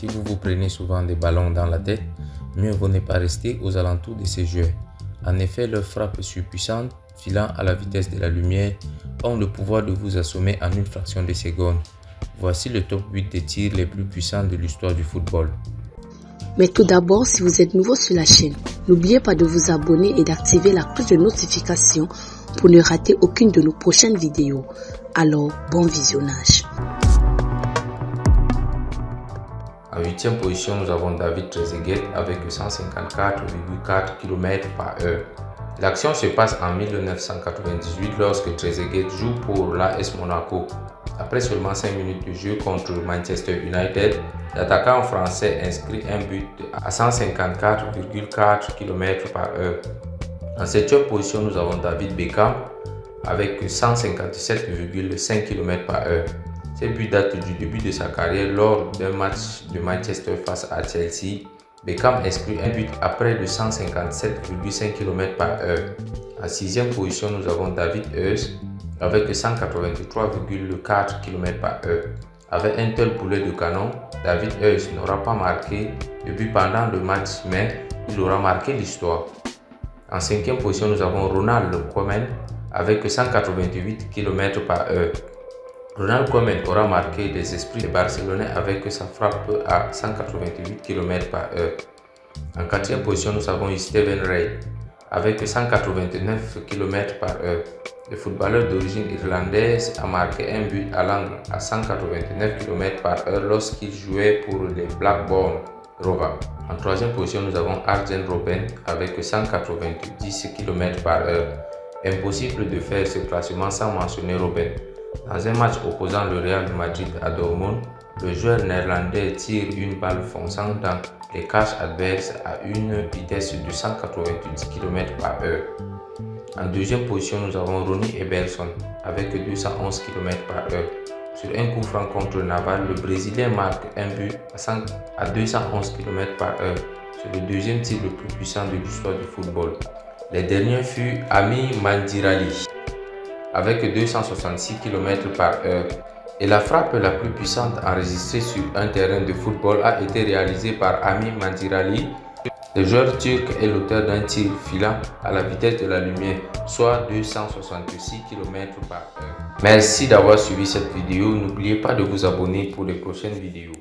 Si vous vous prenez souvent des ballons dans la tête, mieux vaut ne pas rester aux alentours de ces joueurs. En effet, leurs frappes surpuissantes, filant à la vitesse de la lumière, ont le pouvoir de vous assommer en une fraction de seconde. Voici le top 8 des tirs les plus puissants de l'histoire du football. Mais tout d'abord, si vous êtes nouveau sur la chaîne, n'oubliez pas de vous abonner et d'activer la cloche de notification pour ne rater aucune de nos prochaines vidéos. Alors, bon visionnage. En 8e position, nous avons David Trezeguet avec 154,4 km/h. L'action se passe en 1998 lorsque Trezeguet joue pour l'AS Monaco. Après seulement 5 minutes de jeu contre Manchester United, l'attaquant français inscrit un but à 154,4 km/h. En 7e position, nous avons David Beckham avec 157,5 km/h. Ce but date du début de sa carrière lors d'un match de Manchester face à Chelsea. Beckham inscrit un but à près de 157,5 km/h. En 6e position, nous avons David Heuss avec 183,4 km/h. Avec un tel boulet de canon, David Heuss n'aura pas marqué de but pendant le match, mais il aura marqué l'histoire. En 5e position, nous avons Ronald Koeman avec 188 km/h. Ronald Koeman aura marqué les esprits des Barcelonais avec sa frappe à 188 km/h. En 4e position, nous avons Stephen Ray avec 189 km/h. Le footballeur d'origine irlandaise a marqué un but allant à 189 km/h lorsqu'il jouait pour les Blackburn Rovers. En 3e position, nous avons Arjen Robben avec 190 km/h. Impossible de faire ce classement sans mentionner Robben. Dans un match opposant le Real Madrid à Dortmund, le joueur néerlandais tire une balle fonçant dans les cages adverses à une vitesse de 190 km/h. En 2e position, nous avons Ronnie Eberson avec 211 km/h. Sur un coup franc contre Naval, le Brésilien marque un but à 211 km/h. C'est le deuxième tir le plus puissant de l'histoire du football. Les derniers furent Ami Mandirali avec 266 km/h. Et la frappe la plus puissante enregistrée sur un terrain de football a été réalisée par Ami Mandirali. Le joueur turc est l'auteur d'un tir filant à la vitesse de la lumière, soit 266 km/h. Merci d'avoir suivi cette vidéo. N'oubliez pas de vous abonner pour les prochaines vidéos.